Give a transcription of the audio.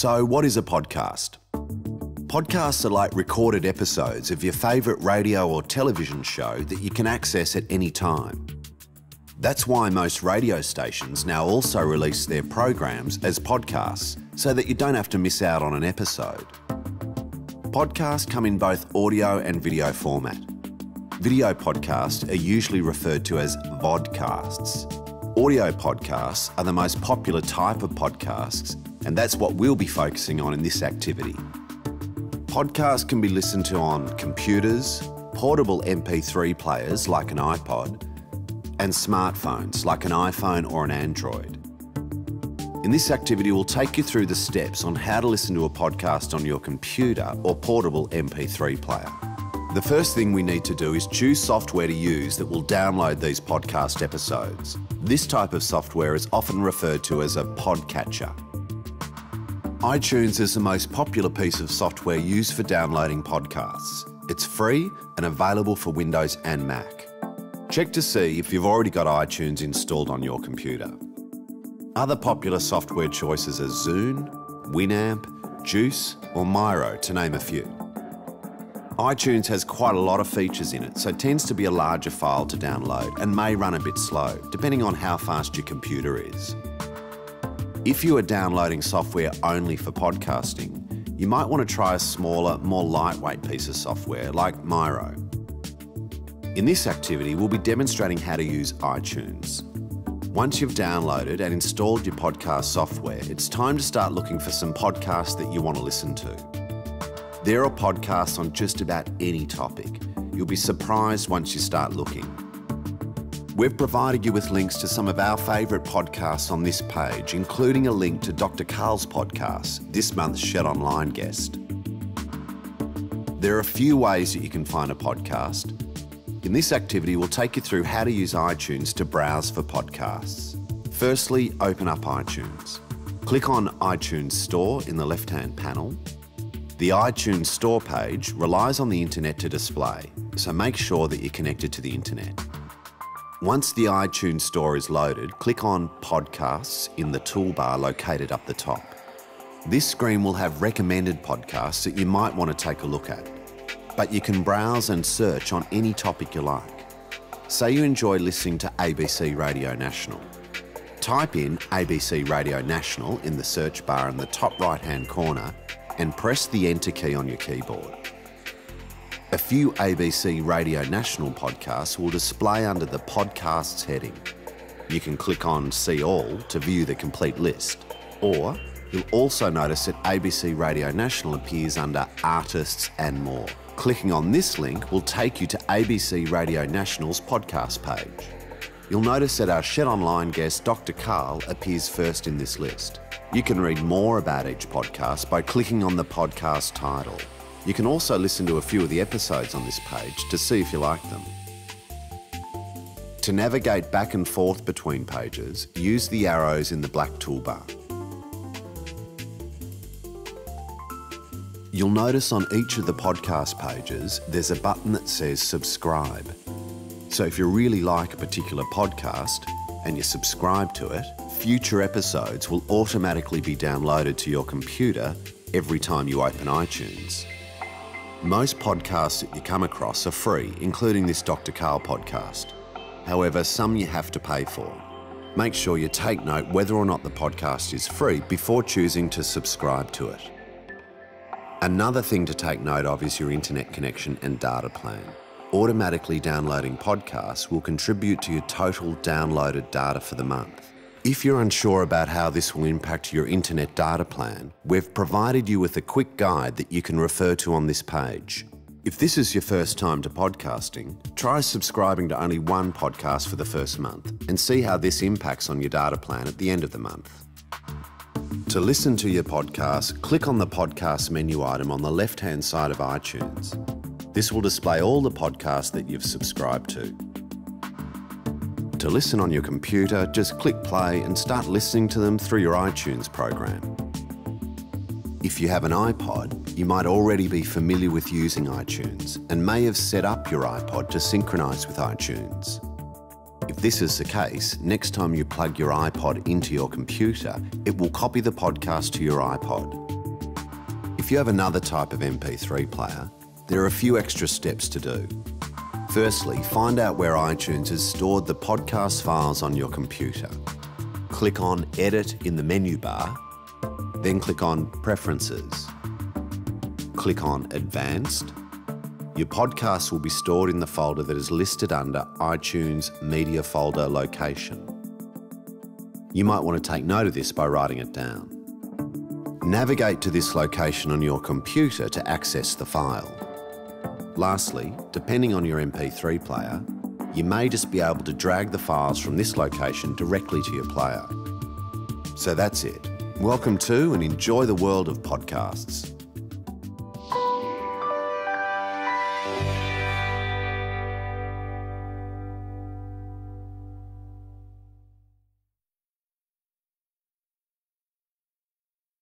So what is a podcast? Podcasts are like recorded episodes of your favourite radio or television show that you can access at any time. That's why most radio stations now also release their programs as podcasts so that you don't have to miss out on an episode. Podcasts come in both audio and video format. Video podcasts are usually referred to as vodcasts. Audio podcasts are the most popular type of podcasts, and that's what we'll be focusing on in this activity. Podcasts can be listened to on computers, portable MP3 players like an iPod, and smartphones like an iPhone or an Android. In this activity, we'll take you through the steps on how to listen to a podcast on your computer or portable MP3 player. The first thing we need to do is choose software to use that will download these podcast episodes. This type of software is often referred to as a podcatcher. iTunes is the most popular piece of software used for downloading podcasts. It's free and available for Windows and Mac. Check to see if you've already got iTunes installed on your computer. Other popular software choices are Zune, Winamp, Juice or Miro, to name a few. iTunes has quite a lot of features in it, so it tends to be a larger file to download and may run a bit slow, depending on how fast your computer is. If you are downloading software only for podcasting, you might want to try a smaller, more lightweight piece of software like Miro. In this activity, we'll be demonstrating how to use iTunes. Once you've downloaded and installed your podcast software, it's time to start looking for some podcasts that you want to listen to. There are podcasts on just about any topic. You'll be surprised once you start looking. We've provided you with links to some of our favourite podcasts on this page, including a link to Dr. Karl's podcast, this month's Shed Online guest. There are a few ways that you can find a podcast. In this activity, we'll take you through how to use iTunes to browse for podcasts. Firstly, open up iTunes. Click on iTunes Store in the left-hand panel. The iTunes Store page relies on the internet to display, so make sure that you're connected to the internet. Once the iTunes Store is loaded, click on Podcasts in the toolbar located up the top. This screen will have recommended podcasts that you might want to take a look at, but you can browse and search on any topic you like. Say you enjoy listening to ABC Radio National. Type in ABC Radio National in the search bar in the top right-hand corner and press the Enter key on your keyboard. A few ABC Radio National podcasts will display under the Podcasts heading. You can click on See All to view the complete list, or you'll also notice that ABC Radio National appears under Artists and More. Clicking on this link will take you to ABC Radio National's podcast page. You'll notice that our Shed Online guest, Dr. Karl, appears first in this list. You can read more about each podcast by clicking on the podcast title. You can also listen to a few of the episodes on this page to see if you like them. To navigate back and forth between pages, use the arrows in the black toolbar. You'll notice on each of the podcast pages, there's a button that says subscribe. So if you really like a particular podcast and you subscribe to it, future episodes will automatically be downloaded to your computer every time you open iTunes. Most podcasts that you come across are free, including this Dr. Karl podcast. However, some you have to pay for. Make sure you take note whether or not the podcast is free before choosing to subscribe to it. Another thing to take note of is your internet connection and data plan. Automatically downloading podcasts will contribute to your total downloaded data for the month. If you're unsure about how this will impact your internet data plan, we've provided you with a quick guide that you can refer to on this page. If this is your first time to podcasting, try subscribing to only one podcast for the first month and see how this impacts on your data plan at the end of the month. To listen to your podcast, click on the podcast menu item on the left-hand side of iTunes. This will display all the podcasts that you've subscribed to. To listen on your computer, just click play and start listening to them through your iTunes program. If you have an iPod, you might already be familiar with using iTunes and may have set up your iPod to synchronise with iTunes. If this is the case, next time you plug your iPod into your computer, it will copy the podcast to your iPod. If you have another type of MP3 player, there are a few extra steps to do. Firstly, find out where iTunes has stored the podcast files on your computer. Click on Edit in the menu bar, then click on Preferences. Click on Advanced. Your podcast will be stored in the folder that is listed under iTunes Media Folder Location. You might want to take note of this by writing it down. Navigate to this location on your computer to access the file. Lastly, depending on your MP3 player, you may just be able to drag the files from this location directly to your player. So that's it. Welcome to and enjoy the world of podcasts.